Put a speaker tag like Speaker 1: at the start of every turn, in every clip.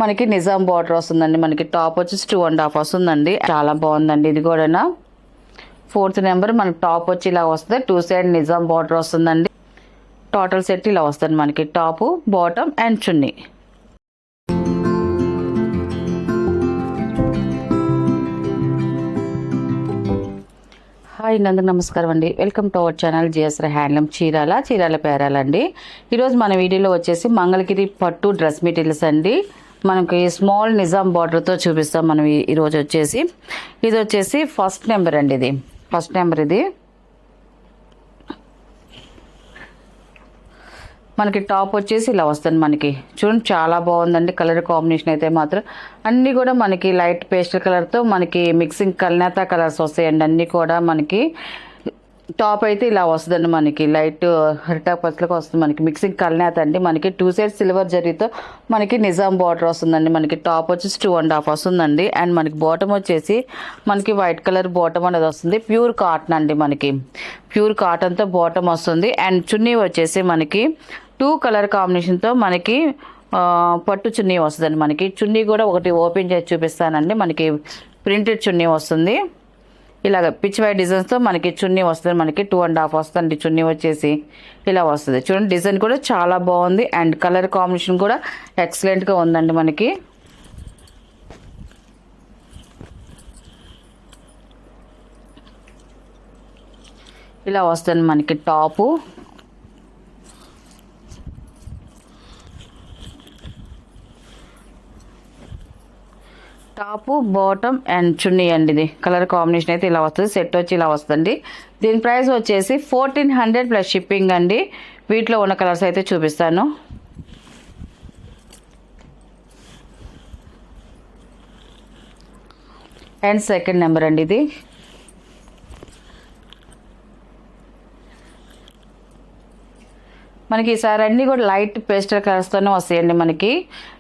Speaker 1: మనకి నిజాం బార్డర్ వస్తుందండి. మనకి టాప్ వచ్చేసి 2.5 వస్తుందండి. చాలా బాగుందండి. ఇది కూడా 4th నెంబర్ మనకి టాప్ వచ్చి ఇలా వస్తుంది. 2 సైడ్ నిజాం బార్డర్ వస్తుందండి. టోటల్ సెట్ ఇలా వస్తుంది మనకి టాప్, బాటమ్ అండ్ చున్నీ. హాయ్ అందరికీ నమస్కారం అండి. Welcome to our channel GSR handloom Chirala పేరాలండి. ఈరోజు మన వీడియోలో వచ్చేసి మంగళగిరి పట్టు డ్రెస్ మెటీరియల్స్ అండి. మనకి స్మాల్ నిజాం బార్డర్తో చూపిస్తాం మనం ఈరోజు వచ్చేసి. ఇది వచ్చేసి ఫస్ట్ నెంబర్ అండి. ఇది ఫస్ట్ నెంబర్. ఇది మనకి టాప్ వచ్చేసి ఇలా వస్తుంది. మనకి చూడండి చాలా బాగుందండి. కలర్ కాంబినేషన్ అయితే మాత్రం అన్నీ కూడా మనకి లైట్ పేస్టల్ కలర్తో మనకి మిక్సింగ్ కల్నేత కలర్స్ వస్తాయండి. అన్నీ కూడా మనకి టాప్ అయితే ఇలా వస్తుందండి. మనకి లైట్ హరిటా పచ్చలకు వస్తుంది. మనకి మిక్సింగ్ కల్నేత అండి. మనకి 2 సైడ్ సిల్వర్ జరీతో మనకి నిజాం బార్డర్ వస్తుందండి. మనకి టాప్ వచ్చేసి 2.5 వస్తుందండి. అండ్ మనకి బాటమ్ వచ్చేసి మనకి వైట్ కలర్ బాటమ్ అనేది వస్తుంది. ప్యూర్ కాటన్ అండి. మనకి ప్యూర్ కాటన్తో బాటమ్ వస్తుంది. అండ్ చున్నీ వచ్చేసి మనకి 2 కలర్ కాంబినేషన్తో మనకి పట్టు చున్నీ వస్తుందండి. మనకి చున్నీ కూడా ఒకటి ఓపెన్ చేసి చూపిస్తానండి. మనకి ప్రింటెడ్ చున్నీ వస్తుంది. ఇలాగ పిచ్ వైట్ డిజైన్స్తో మనకి చున్నీ వస్తుంది. మనకి 2.5 వస్తుంది చున్నీ వచ్చేసి ఇలా వస్తుంది. చూడండి డిజైన్ కూడా చాలా బాగుంది. అండ్ కలర్ కాంబినేషన్ కూడా ఎక్సలెంట్గా ఉందండి. మనకి ఇలా వస్తుంది మనకి టాపు, టాపు, బాటమ్ అండ్ చున్నీ అండి. ఇది కలర్ కాంబినేషన్ అయితే ఇలా వస్తుంది. సెట్ వచ్చి ఇలా వస్తుంది. దీని ప్రైస్ వచ్చేసి 1400 ప్లస్ షిప్పింగ్ అండి. వీటిలో ఉన్న కలర్స్ అయితే చూపిస్తాను. అండ్ సెకండ్ నెంబర్ అండి. ఇది మనకి ఈసారి అన్నీ కూడా లైట్ పేస్టల్ కలర్స్తోనే వస్తాయండి. మనకి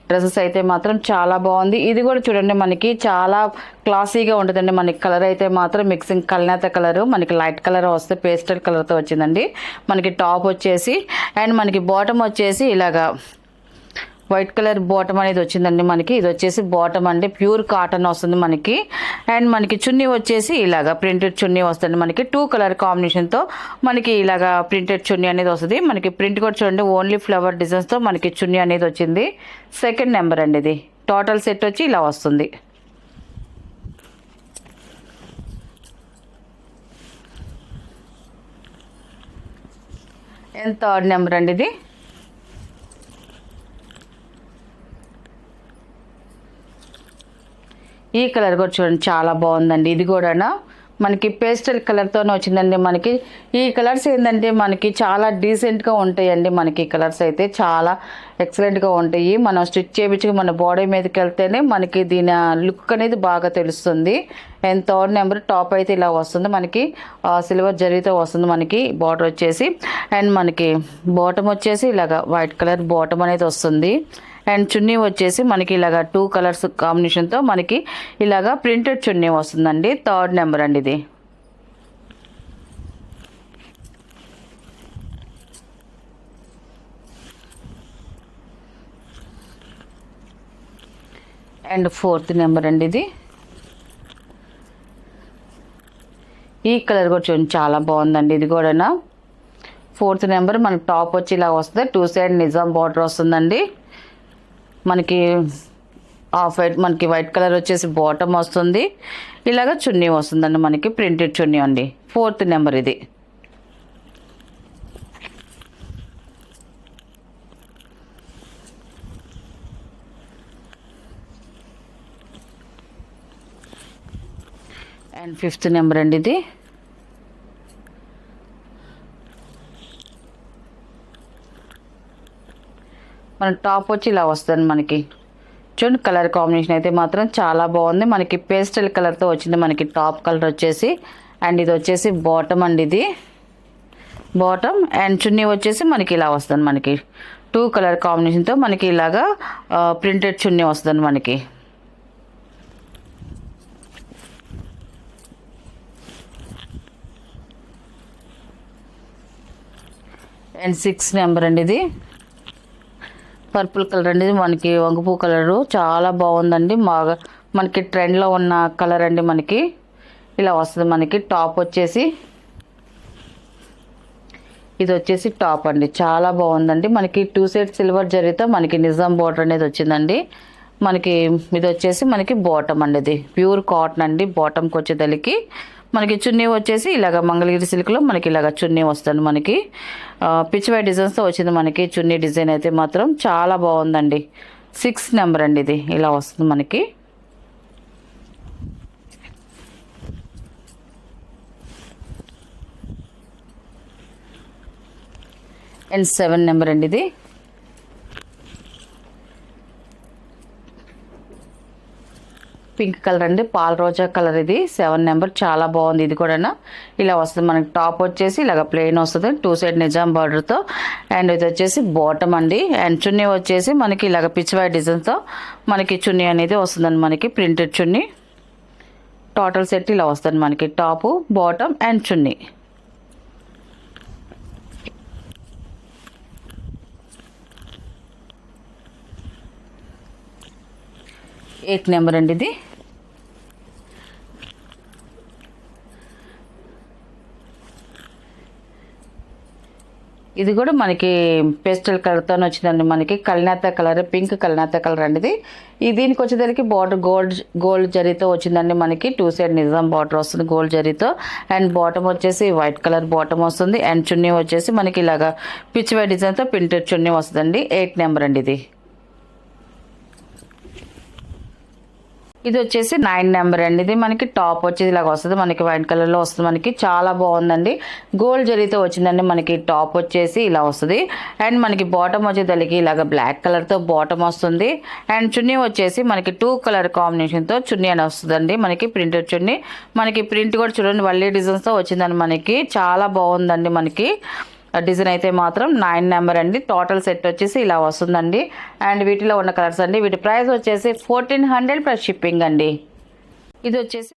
Speaker 1: డ్రెస్సెస్ అయితే మాత్రం చాలా బాగుంది. ఇది కూడా చూడండి మనకి చాలా క్లాసీగా ఉంటుందండి. మనకి కలర్ అయితే మాత్రం మిక్సింగ్ కల్నేత కలరు, మనకి లైట్ కలర్ వస్తే పేస్టల్ కలర్తో వచ్చిందండి. మనకి టాప్ వచ్చేసి అండ్ మనకి బాటమ్ వచ్చేసి ఇలాగా వైట్ కలర్ బాటమ్ అనేది వచ్చిందండి. మనకి ఇది వచ్చేసి బాటమ్ అండి. ప్యూర్ కాటన్ వస్తుంది మనకి. అండ్ మనకి చున్నీ వచ్చేసి ఇలాగా ప్రింటెడ్ చున్నీ వస్తుంది. మనకి 2 కలర్ కాంబినేషన్తో మనకి ఇలాగా ప్రింటెడ్ చున్నీ అనేది వస్తుంది. మనకి ప్రింట్ కూడా చూడండి ఓన్లీ ఫ్లవర్ డిజైన్స్తో మనకి చున్నీ అనేది వచ్చింది. సెకండ్ నెంబర్ అండి. ఇది టోటల్ సెట్ వచ్చి ఇలా వస్తుంది. అండ్ థర్డ్ నెంబర్ అండి. ఇది ఈ కలర్ కూడా చూడండి చాలా బాగుందండి. ఇది కూడా మనకి పేస్టల్ కలర్తోనే వచ్చిందండి. మనకి ఈ కలర్స్ ఏంటంటే మనకి చాలా డీసెంట్గా ఉంటాయండి. మనకి ఈ కలర్స్ అయితే చాలా ఎక్సలెంట్గా ఉంటాయి. మనం స్టిచ్ చేయించుకు మన బాడీ మీదకి వెళ్తేనే మనకి దీని లుక్ అనేది బాగా తెలుస్తుంది. అండ్ థర్డ్ నెంబర్ టాప్ అయితే ఇలా వస్తుంది. మనకి సిల్వర్ జరీతో వస్తుంది. మనకి బార్డర్ వచ్చేసి అండ్ మనకి బాటమ్ వచ్చేసి ఇలాగా వైట్ కలర్ బాటమ్ అనేది వస్తుంది. అండ్ చున్నీ వచ్చేసి మనకి ఇలాగా 2 కలర్స్ కాంబినేషన్తో మనకి ఇలాగా ప్రింటెడ్ చున్నీ వస్తుందండి. థర్డ్ నెంబర్ అండి. ఇది అండ్ 4th నెంబర్ అండి. ఇది ఈ కలర్ కూడా చూడండి చాలా బాగుందండి. ఇది కూడా 4th నెంబర్ మనకి టాప్ వచ్చి ఇలా వస్తుంది. 2 సైడ్ నిజాం బార్డర్ వస్తుందండి. మనకి వైట్ మనకి వైట్ కలర్ వచ్చేసి బాటమ్ వస్తుంది. ఇలాగ చున్నీ వస్తుందండి. మనకి ప్రింటెడ్ చున్నీ అండి. 4th నెంబర్ ఇది. అండ్ 5th నెంబర్ అండి. ఇది మన టాప్ వచ్చి ఇలా వస్తుంది. మనకి చూడండి కలర్ కాంబినేషన్ అయితే మాత్రం చాలా బాగుంది. మనకి పేస్టల్ కలర్తో వచ్చింది. మనకి టాప్ కలర్ వచ్చేసి అండ్ ఇది వచ్చేసి బాటమ్ అండి. ఇది బాటమ్ అండ్ చున్నీ వచ్చేసి మనకి ఇలా వస్తుంది. మనకి 2 కలర్ కాంబినేషన్తో మనకి ఇలాగా ప్రింటెడ్ చున్నీ వస్తుంది. మనకి అండ్ 6 నెంబర్ అండి. ఇది పర్పుల్ కలర్ అండి, మనకి వంగపూ కలరు చాలా బాగుందండి. మనకి ట్రెండ్లో ఉన్న కలర్ అండి. మనకి ఇలా వస్తుంది. మనకి టాప్ వచ్చేసి ఇది వచ్చేసి టాప్ అండి, చాలా బాగుందండి. మనకి 2 సైడ్ సిల్వర్ జరీతో మనకి నిజాం బోర్డర్ అనేది వచ్చిందండి. మనకి ఇది వచ్చేసి మనకి బాటమ్ అండి, ఇది ప్యూర్ కాటన్ అండి. బాటమ్కి వచ్చేదలికి మనకి చున్నీ వచ్చేసి ఇలాగ మంగళగిరి సిల్క్లో మనకి ఇలాగ చున్నీ వస్తుంది. మనకి పిచ్చివై డిజైన్స్తో వచ్చింది. మనకి చున్నీ డిజైన్ అయితే మాత్రం చాలా బాగుందండి. 6 నెంబర్ అండి, ఇది ఇలా వస్తుంది మనకి. అండ్ 7 నెంబర్ అండి, ఇది పింక్ కలర్ అండి, పాల రోజా కలర్. ఇది 7 నెంబర్, చాలా బాగుంది. ఇది కూడా ఇలా వస్తుంది. మనకి టాప్ వచ్చేసి ఇలాగ ప్లెయిన్ వస్తుంది 2 సైడ్ నిజాం బార్డర్తో. అండ్ ఇది వచ్చేసి బాటమ్ అండి. అండ్ చున్నీ వచ్చేసి మనకి ఇలాగ పిచ్చివై డిజైన్తో మనకి చున్నీ అనేది వస్తుందండి. మనకి ప్రింటెడ్ చున్నీ. టోటల్ సెట్ ఇలా వస్తుంది మనకి, top bottom and chunni. Eight number అండి, ఇది ఇది కూడా మనకి పేస్టల్ కలర్తో వచ్చిందండి. మనకి కల్నేత కలర్, పింక్ కల్నేత కలర్ అండి. ఇది దీనికి వచ్చేసరికి బార్డర్ గోల్డ్ జరీతో వచ్చిందండి. మనకి 2 సైడ్ నిజాం బార్డర్ వస్తుంది గోల్డ్ జరీతో. అండ్ బాటమ్ వచ్చేసి వైట్ కలర్ బాటమ్ వస్తుంది. అండ్ చున్నీ వచ్చేసి మనకి ఇలాగా పిచ్చివై డిజైన్తో ప్రింటెడ్ చున్నీ వస్తుందండి. 8 నెంబర్ అండి, ఇది ఇది వచ్చేసి 9 నెంబర్ అండి. ఇది మనకి టాప్ వచ్చేసి ఇలాగ వస్తుంది. మనకి వైట్ కలర్లో వస్తుంది. మనకి చాలా బాగుందండి. గోల్డ్ జరీతో వచ్చిందండి. మనకి టాప్ వచ్చేసి ఇలా వస్తుంది. అండ్ మనకి బాటమ్ వచ్చేసరికి ఇలాగ బ్లాక్ కలర్తో బాటమ్ వస్తుంది. అండ్ చున్నీ వచ్చేసి మనకి 2 కలర్ కాంబినేషన్తో చున్నీ అని వస్తుందండి. మనకి ప్రింటెడ్ చున్నీ. మనకి ప్రింట్ కూడా చూడండి వల్లీ డిజైన్స్తో వచ్చిందండి. మనకి చాలా బాగుందండి. మనకి డిజైన్ అయితే మాత్రం 9 నెంబర్ అండి. టోటల్ సెట్ వచ్చేసి ఇలా వస్తుందండి. అండ్ వీటిలో ఉన్న కలర్స్ అండి. వీటి ప్రైస్ వచ్చేసి 1400 ప్లస్ షిప్పింగ్ అండి. ఇది వచ్చేసి